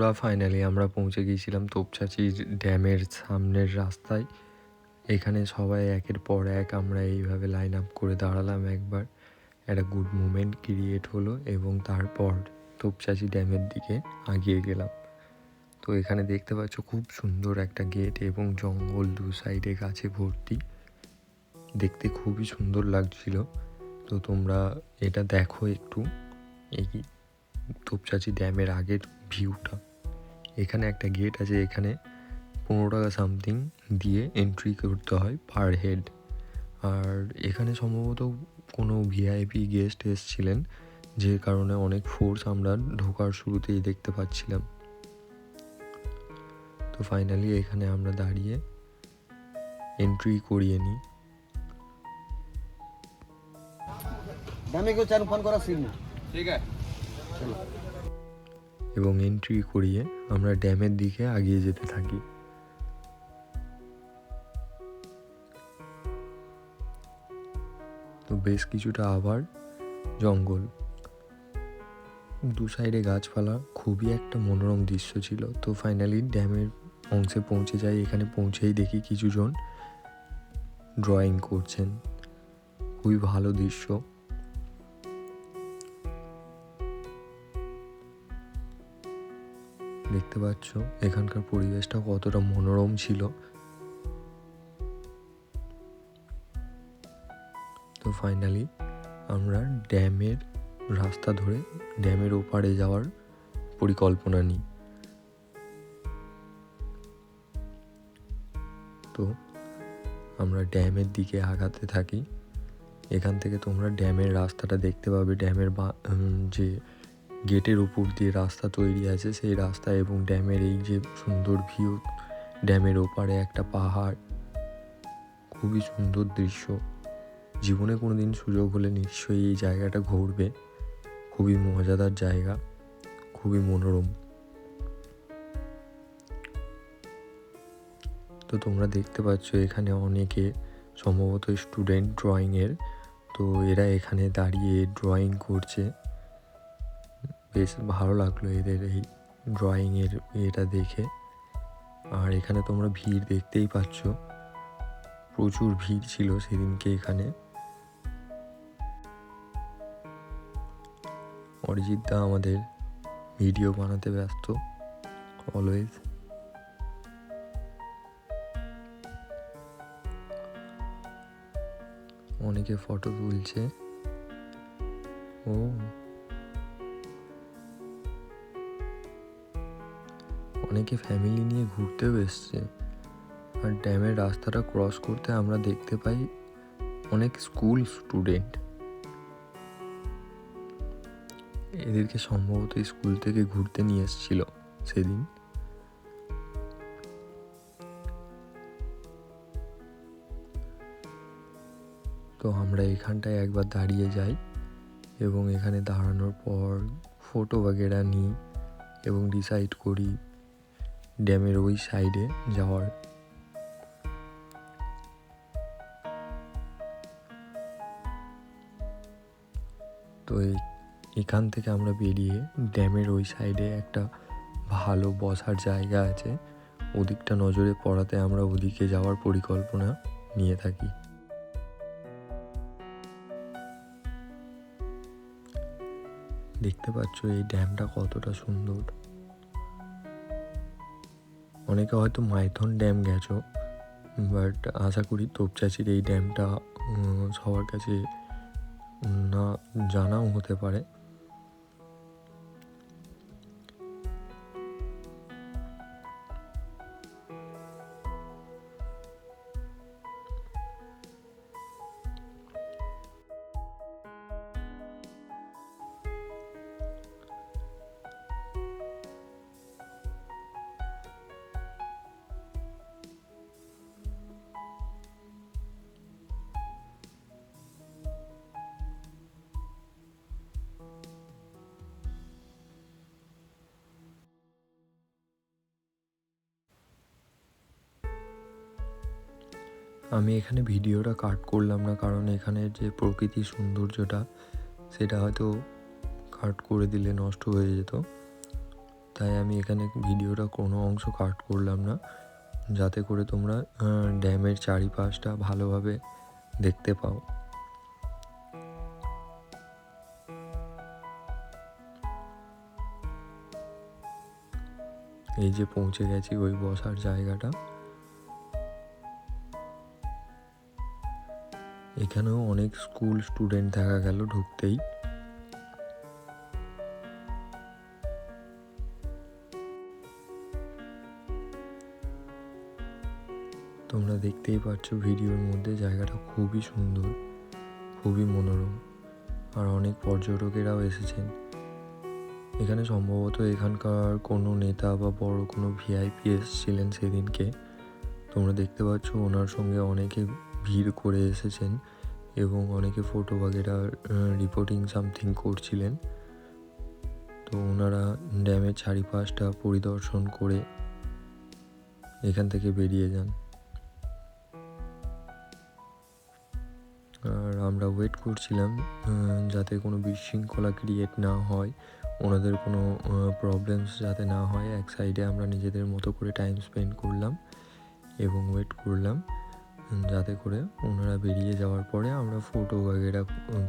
বন্ধুরা, ফাইনালি আমরা পৌঁছে গিয়েছিলাম তোপচাঁচির ড্যামের সামনের রাস্তায়। এখানে সবাই একের পর এক আমরা এইভাবে লাইন আপ করে দাঁড়ালাম। একবার একটা গুড মোমেন্ট ক্রিয়েট হলো এবং তারপর তোপচাঁচি ড্যামের দিকে এগিয়ে গেলাম। তো এখানে দেখতে পাচ্ছ খুব সুন্দর একটা গেট এবং জঙ্গল, দু সাইডে গাছে ভর্তি, দেখতে খুবই সুন্দর লাগছিল। তো তোমরা এটা দেখো একটু, এই তোপচাঁচি ড্যামের আগের ভিউটা। এখানে একটা গেট আছে, এখানে 15 টাকা সামথিং দিয়ে এন্ট্রি করতে হয় পার হেড। আর এখানে সম্ভবত কোনো ভিআইপি গেস্ট এসেছিলেন, যে কারণে অনেক ফোর্স আমরা ঢোকার শুরুতেই দেখতে পাচ্ছিলাম। তো ফাইনালি এখানে আমরা দাঁড়িয়ে এন্ট্রি করিয়ে নিই। এবং এন্ট্রি করিয়ে আমরা ড্যামের দিকে এগিয়ে যেতে থাকি। তো বেশ কিছুটা আবার জঙ্গল, দু সাইডে গাছপালা, খুবই একটা মনোরম দৃশ্য ছিল। তো ফাইনালি ড্যামের অংশে পৌঁছে যাই। এখানে পৌঁছেই দেখি কিছুজন ড্রয়িং করছেন, খুবই ভালো দৃশ্য। দেখতে পাচ্ছ এখানকার পরিবেশটা কতটা মনোরম ছিল। তো ফাইনালি আমরা ড্যামের রাস্তা ধরে ড্যামের ওপারে যাওয়ার পরিকল্পনা নিই। তো আমরা ড্যামের দিকে আগাতে থাকি। এখান থেকে তোমরা ড্যামের রাস্তাটা দেখতে পাবে। ড্যামের যে গেটের উপর দিয়ে রাস্তা তৈরি আছে, সেই রাস্তা এবং ড্যামের এই যে সুন্দর ভিউ, ড্যামের ওপারে একটা পাহাড়, খুবই সুন্দর দৃশ্য। জীবনে কোনোদিন সুযোগ হলে নিশ্চয়ই এই জায়গাটা ঘুরবে, খুবই মজাদার জায়গা, খুবই মনোরম। তো তোমরা দেখতে পাচ্ছ এখানে অনেকে সম্ভবত স্টুডেন্ট ড্রয়িংয়ের। তো এরা এখানে দাঁড়িয়ে ড্রয়িং করছে, বেশ ভালো লাগলো এদের এই ড্রয়িংয়ের এটা দেখে। আর এখানে তোমরা ভিড় দেখতেই পাচ্ছ, প্রচুর ভিড় ছিল সেদিনকে এখানে। অরিজিৎ দা আমাদের ভিডিও বানাতে ব্যস্ত অলওয়েজ। অনেকে ফটো তুলছে। অনেকে ফ্যামিলি নিয়ে ঘুরতেও এসছে। আর ড্যামের রাস্তাটা ক্রস করতে আমরা দেখতে পাই অনেক স্কুল স্টুডেন্ট। এদেরকে সম্ভবত স্কুল থেকে ঘুরতে নিয়ে এসেছিল সেদিন। তো আমরা এখানটায় একবার দাঁড়িয়ে যাই এবং এখানে দাঁড়ানোর পর ফটো বাগেরা নিই এবং ডিসাইড করি ড্যামের ওই সাইডে যাওয়ার। তো এখান থেকে আমরা বেরিয়ে ড্যামের ওই সাইডে একটা ভালো বসার জায়গা আছে, ওদিকটা নজরে পড়াতে আমরা ওদিকে যাওয়ার পরিকল্পনা নিয়ে থাকি। দেখতে পাচ্ছ এই ড্যামটা কতটা সুন্দর। অনেকে হয়তো মাইথন ড্যাম গেছো, বাট আশা করি তোপচাঁচির এই ড্যামটা সবার কাছে না জানাও হতে পারে। আমি এখানে ভিডিওটা কাট করলাম না, কারণ এখানে যে প্রকৃতির সৌন্দর্যটা সেটা হয়তো কাট করে দিলে নষ্ট হয়ে যেত। তাই আমি এখানে ভিডিওটা কোনো অংশ কাট করলাম না, যাতে করে তোমরা ড্যামের চারিপাশটা ভালোভাবে দেখতে পাও। এই যে পৌঁছে গেছি ওই বসার জায়গাটা। এখানেও অনেক স্কুল স্টুডেন্ট দেখা গেল ঢুকতেই। তোমরা দেখতেই পাচ্ছ ভিডিওর মধ্যে জায়গাটা খুবই সুন্দর, খুবই মনোরম, আর অনেক পর্যটকেরাও এসেছেন এখানে। সম্ভবত এখানকার কোনো নেতা বা বড় কোনো ভিআইপি এসেছিলেন সেদিনকে। তোমরা দেখতে পাচ্ছ ওনার সঙ্গে অনেকে ভিড় করে এসেছেন এবং অনেকে ফটো বাগেরা রিপোর্টিং সামথিং করছিলেন। তো ওনারা ড্যামের চারিপাশটা পরিদর্শন করে এখান থেকে বেরিয়ে যান। আর আমরা ওয়েট করছিলাম যাতে কোনো বিশৃঙ্খলা ক্রিয়েট না হয়, ওনাদের কোনো প্রবলেমস যাতে না হয়। এক সাইডে আমরা নিজেদের মতো করে টাইম স্পেন্ড করলাম এবং ওয়েট করলাম যাতে করে ওনারা বেরিয়ে যাওয়ার পরে আমরা ফটো বাগেরা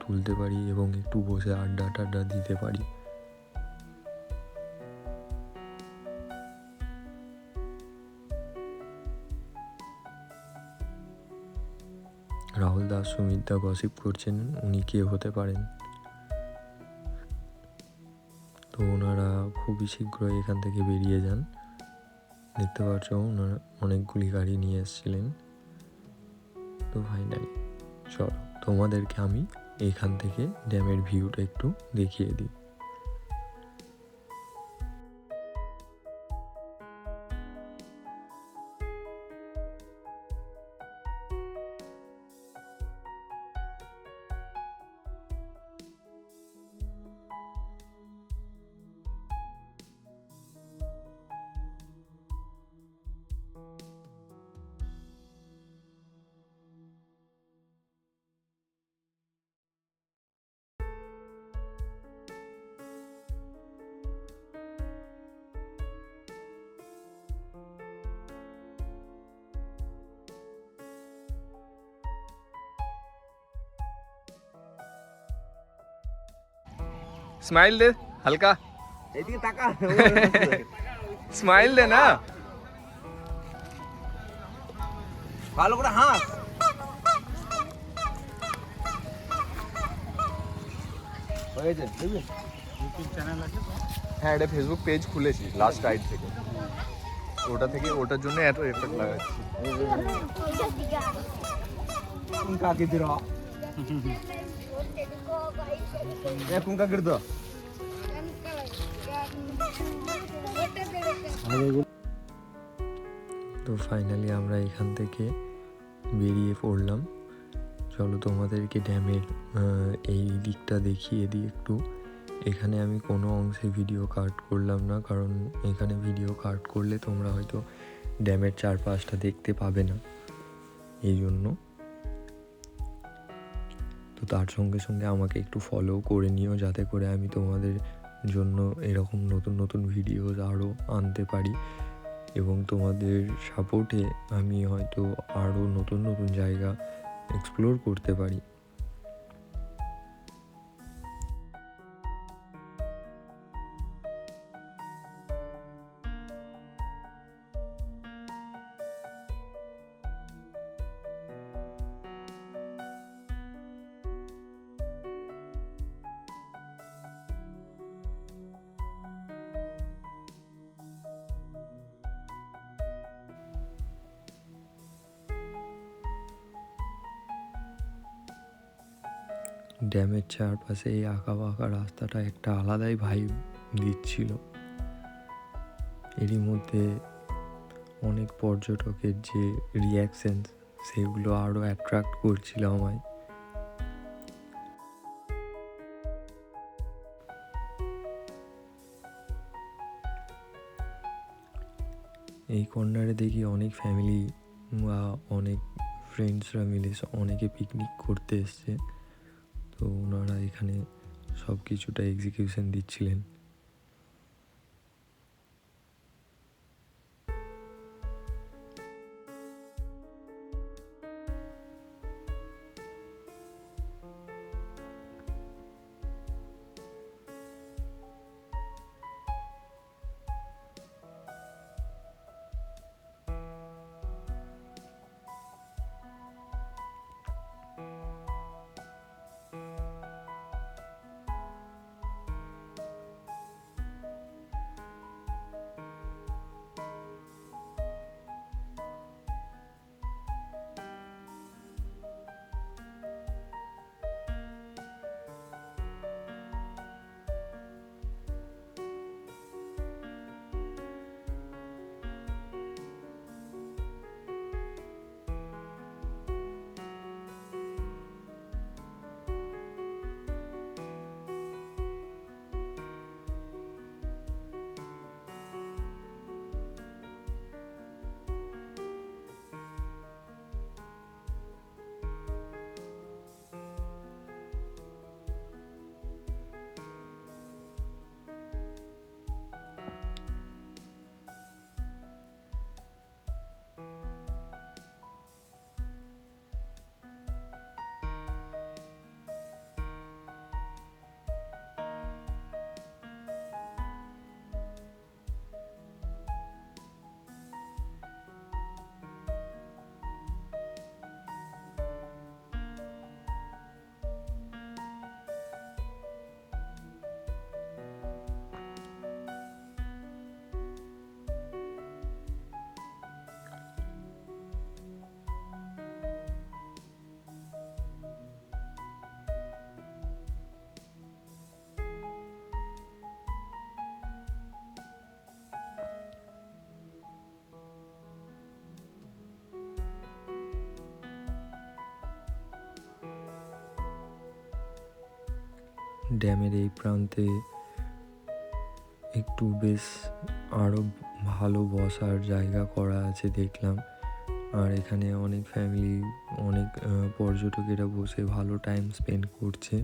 তুলতে পারি এবং একটু বসে আড্ডা টাড্ডা দিতে পারি। রাহুল দাস সুমিত দা গসিপ করছেন উনি কে হতে পারেন। তো ওনারা খুবই শীঘ্রই এখান থেকে বেরিয়ে যান। দেখতে পাচ্ছ ওনারা অনেকগুলি গাড়ি নিয়ে এসেছিলেন। তো ফাইনালি চলো তোমাদেরকে আমি এখান থেকে ড্যামের ভিউটা একটু দেখিয়ে দিই। স্মাইল দে হালকা, এদিকে তাকা। স্মাইল দে না। ভালো করে হাস। হয়েছে বুঝলি? হ্যাঁ, এটা ফেসবুক পেজ খুলেছি লাস্ট রাইড থেকে, ওটা থেকে ওটার জন্য এত এফেক্ট লাগাচ্ছি। কুনকা কিদিরা? এ কুনকা কিরদো? তো ফাইনালি আমরা এখান থেকে বেরিয়ে পড়লাম। চলো তোমাদেরকে ড্যামের এই দিকটা দেখিয়ে দিই একটু। এখানে আমি কোনো অংশে ভিডিও কাট করলাম না, কারণ এখানে ভিডিও কাট করলে তোমরা হয়তো ড্যামের চারপাশটা দেখতে পাবে না, এই জন্য। তো তার সঙ্গে সঙ্গে আমাকে একটু ফলো করে নিও, যাতে করে আমি তোমাদের জন্য এরকম নতুন নতুন ভিডিওস আরও আনতে পারি এবং তোমাদের সাপোর্টে আমি হয়তো আরও নতুন নতুন জায়গা এক্সপ্লোর করতে পারি। ড্যামের চারপাশে এই আঁকা বাঁকা রাস্তাটা একটা আলাদাই ভাইব দিচ্ছিল। এরই মধ্যে অনেক পর্যটকের যে রিয়াকশন সেগুলো আরও অ্যাট্রাক্ট করছিল আমায়। এই কর্নারে দেখি অনেক ফ্যামিলি বা অনেক ফ্রেন্ডসরা মিলে অনেকে পিকনিক করতে এসছে। তো ওনারা এখানে সব কিছুটা এক্সিকিউশন দিচ্ছিলেন। ড্যামের এই প্রান্তে একটু বেশ আরও ভালো বসার জায়গা করা আছে দেখলাম। আর এখানে অনেক ফ্যামিলি, অনেক পর্যটকেরা বসে ভালো টাইম স্পেন্ড করছে।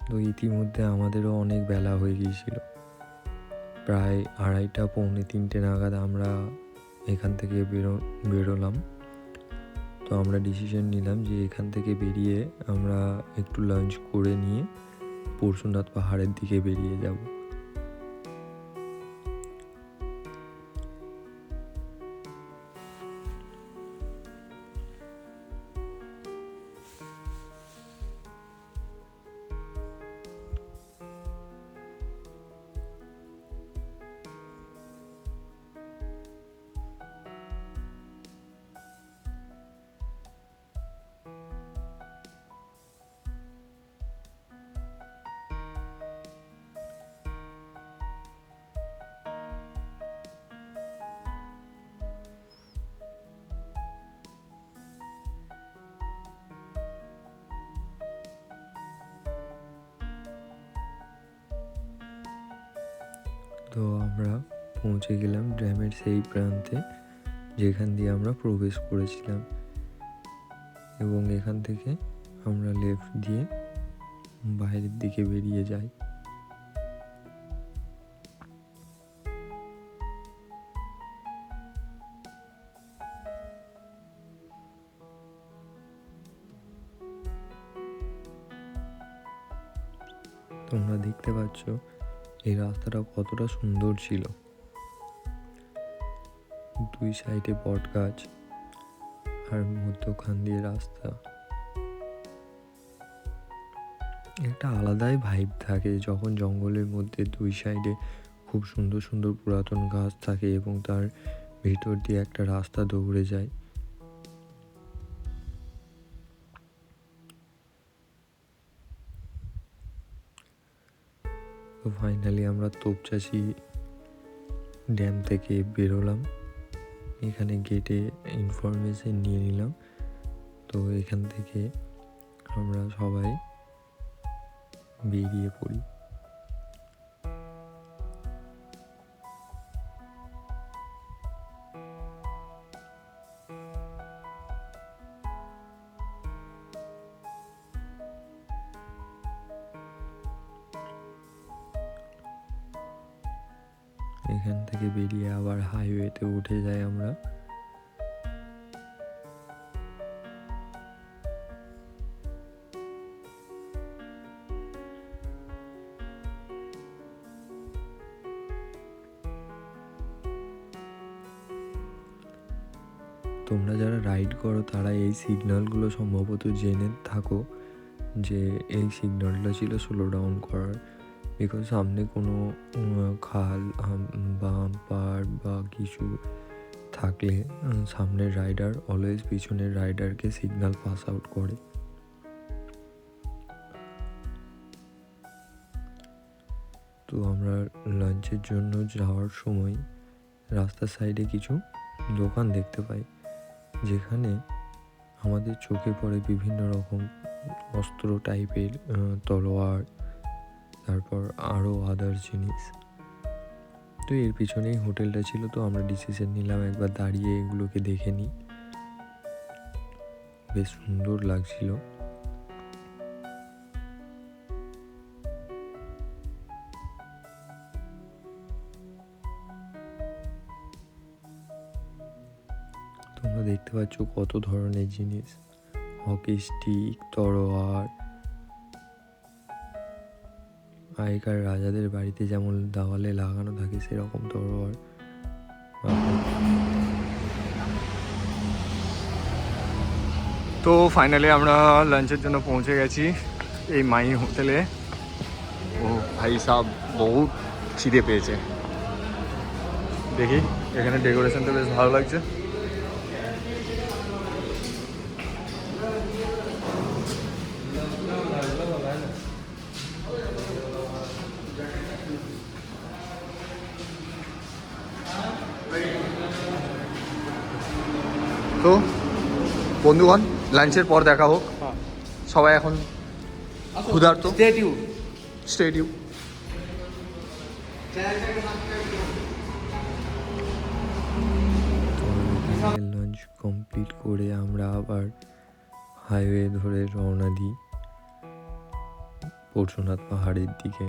তো ইতিমধ্যে আমাদেরও অনেক বেলা হয়ে গিয়েছিল, প্রায় 2:30 পৌনে 3টে নাগাদ আমরা এখান থেকে বেরোলাম। তো আমরা ডিসিশন নিলাম যে এখান থেকে বেরিয়ে আমরা একটু লাঞ্চ করে নিয়ে পরশুনাথ পাহাড়ের দিকে বেরিয়ে যাব। তো আমরা পৌঁছে গেলাম ড্যামের সেই প্রান্তে যেখান দিয়ে আমরা প্রবেশ করেছিলাম, এবং এখান থেকে আমরা লেফট দিয়ে বাইরের দিকে বেরিয়ে যাই। তোমরা দেখতে পাচ্ছ এই রাস্তাটা কতটা সুন্দর ছিল, দুই সাইডে বট গাছ আর মধ্যখান দিয়ে রাস্তা। একটা আলাদাই ভাইব থাকে যখন জঙ্গলের মধ্যে দুই সাইডে খুব সুন্দর সুন্দর পুরাতন গাছ থাকে এবং তার ভিতর দিয়ে একটা রাস্তা দৌড়ে যায়। তো ফাইনালি আমরা তোপচাচি ড্যাম থেকে বেরোলাম। এখানে গেটে ইনফরমেশন নিয়ে নিলাম। তো এখান থেকে আমরা সবাই বেরিয়ে পড়ি। এখান থেকে বেরিয়ে আবার হাইওয়েতে উঠে যাই আমরা। তোমরা যারা রাইড করো তারা এই সিগন্যালগুলো সম্ভবত জেনে থাকো যে এই সিগন্যালটা ছিল স্লো ডাউন করার, বিকজ সামনে কোনো খাল বাম্পার বা কিছু থাকলে সামনের রাইডার অলওয়েজ পিছনের রাইডারকে সিগন্যাল পাস আউট করে। তো আমরা লাঞ্চের জন্য যাওয়ার সময় রাস্তার সাইডে কিছু দোকান দেখতে পাই, যেখানে আমাদের চোখে পড়ে বিভিন্ন রকম অস্ত্র টাইপের, তলোয়ার, তারপর আরও আদার জিনিস। তো এর পিছনেই হোটেলটা ছিল। তো আমরা ডিসিশন নিলাম একবার দাঁড়িয়ে এগুলোকে দেখে নিই। বেশ সুন্দর লাগছিল। তোমরা দেখতে পাচ্ছ কত ধরনের জিনিস, হকি স্টিক, তরোয়ার, আগেকার রাজাদের বাড়িতে যেমন দেওয়ালে লাগানো থাকে সেরকম তরোয়ার। তো ফাইনালি আমরা লাঞ্চের জন্য পৌঁছে গেছি এই মাই হোটেলে। ও ভাই সাহেব বহুত খিদে পেয়েছে। দেখি এখানে ডেকোরেশনটা বেশ ভালো লাগছে। তো বন্ধুগণ, লাঞ্চের পর দেখা হোক। সবাই এখন ক্ষুধার্ত। স্টেডিয়াম লাঞ্চ কমপ্লিট করে আমরা আবার হাইওয়ে ধরে রওনা দিই পরশুনাথ পাহাড়ের দিকে।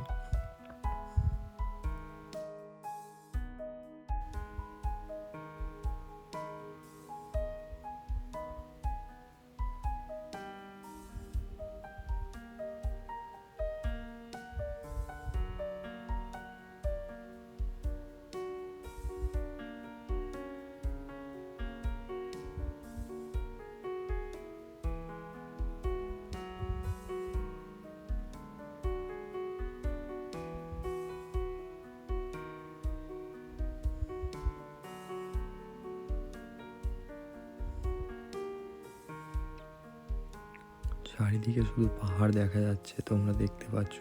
চারিদিকে শুধু পাহাড় দেখা যাচ্ছে, তোমরা দেখতে পাচ্ছ,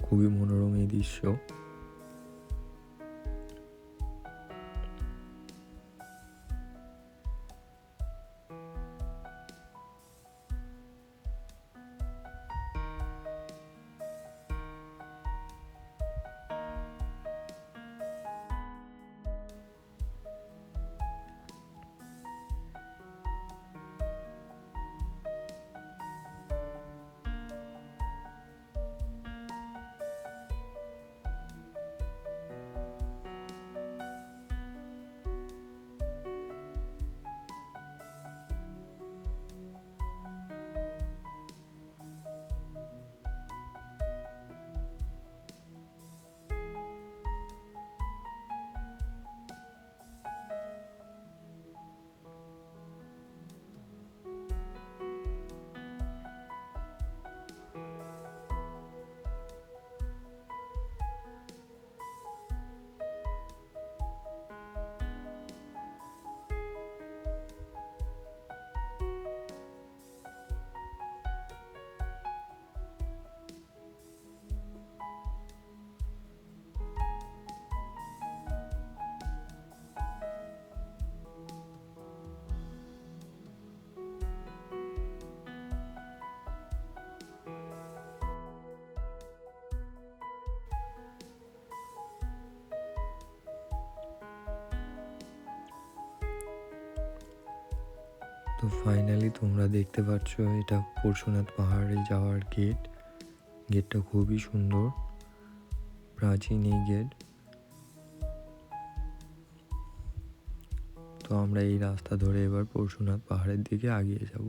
খুবই মনোরম এই দৃশ্য। তো ফাইনালি তোমরা দেখতে পাচ্ছ এটা পরশুনাথ পাহাড়ে যাওয়ার গেট। গেটটা খুবই সুন্দর, প্রাচীন এই গেট। তো আমরা এই রাস্তা ধরে এবার পরশুনাথ পাহাড়ের দিকে এগিয়ে যাব।